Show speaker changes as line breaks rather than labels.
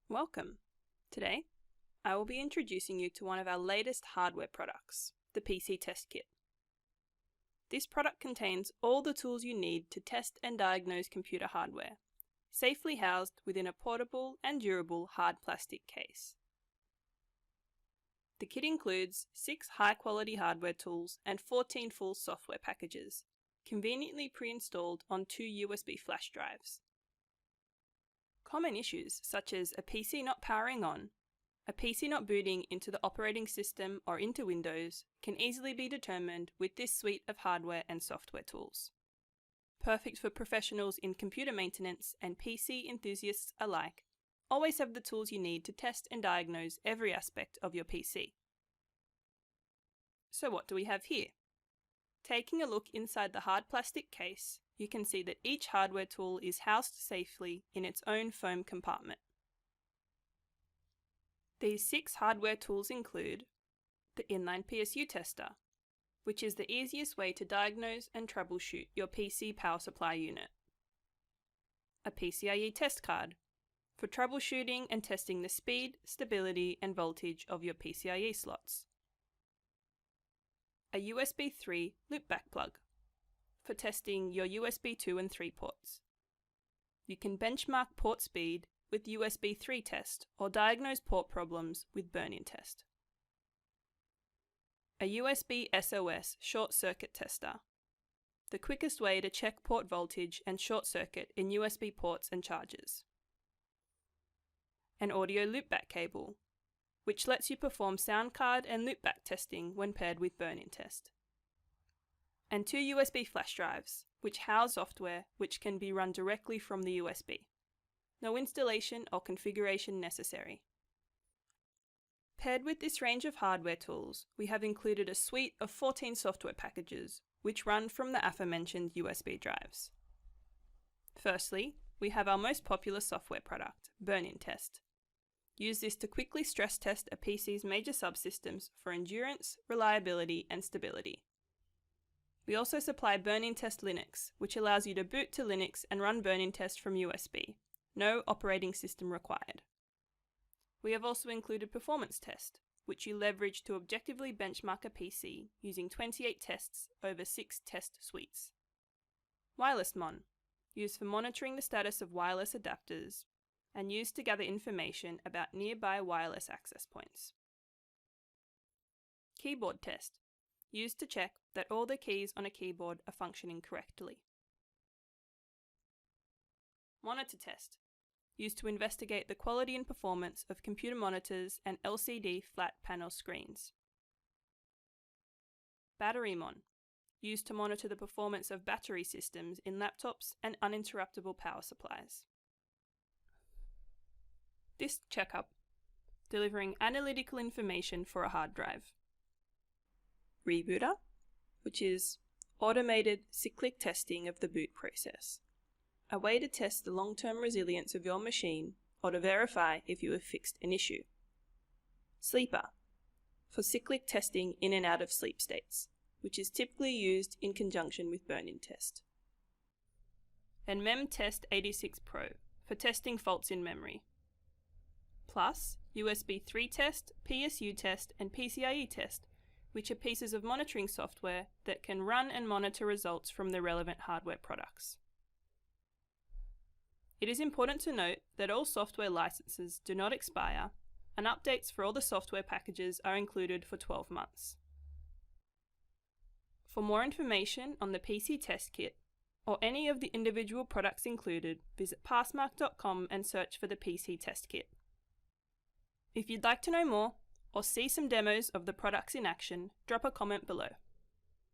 Welcome! Today, I will be introducing you to one of our latest hardware products, the PC Test Kit. This product contains all the tools you need to test and diagnose computer hardware, safely housed within a portable and durable hard plastic case. The kit includes 6 high-quality hardware tools and 14 full software packages, conveniently pre-installed on 2 USB flash drives. Common issues such as a PC not powering on, a PC not booting into the operating system or into Windows can easily be determined with this suite of hardware and software tools. Perfect for professionals in computer maintenance and PC enthusiasts alike, always have the tools you need to test and diagnose every aspect of your PC. So what do we have here? Taking a look inside the hard plastic case, you can see that each hardware tool is housed safely in its own foam compartment. These 6 hardware tools include the inline PSU tester, which is the easiest way to diagnose and troubleshoot your PC power supply unit. A PCIe test card, for troubleshooting and testing the speed, stability and voltage of your PCIe slots. A USB 3 loopback plug, for testing your USB 2 and 3 ports. You can benchmark port speed with USB 3 test or diagnose port problems with BurnInTest. A USB SOS short circuit tester, the quickest way to check port voltage and short circuit in USB ports and chargers. An audio loopback cable, which lets you perform sound card and loopback testing when paired with BurnInTest. And 2 USB flash drives, which house software which can be run directly from the USB. No installation or configuration necessary. Paired with this range of hardware tools, we have included a suite of 14 software packages, which run from the aforementioned USB drives. Firstly, we have our most popular software product, BurnInTest. Use this to quickly stress test a PC's major subsystems for endurance, reliability, and stability. We also supply BurnInTest Linux, which allows you to boot to Linux and run BurnInTest from USB. No operating system required. We have also included PerformanceTest, which you leverage to objectively benchmark a PC using 28 tests over 6 test suites. WirelessMon, used for monitoring the status of wireless adapters and used to gather information about nearby wireless access points. Keyboard Test, used to check that all the keys on a keyboard are functioning correctly. MonitorTEst, used to investigate the quality and performance of computer monitors and LCD flat panel screens. BatteryMon, used to monitor the performance of battery systems in laptops and uninterruptible power supplies. DiskCheckUp, delivering analytical information for a hard drive. Rebooter, which is automated cyclic testing of the boot process, a way to test the long-term resilience of your machine or to verify if you have fixed an issue. Sleeper, for cyclic testing in and out of sleep states, which is typically used in conjunction with BurnInTest. And MemTest 86 Pro, for testing faults in memory. Plus, USB 3 test, PSU test, and PCIe test, which are pieces of monitoring software that can run and monitor results from the relevant hardware products. It is important to note that all software licenses do not expire, and updates for all the software packages are included for 12 months. For more information on the PC Test Kit, or any of the individual products included, visit PassMark.com and search for the PC Test Kit. If you'd like to know more, or see some demos of the products in action, drop a comment below.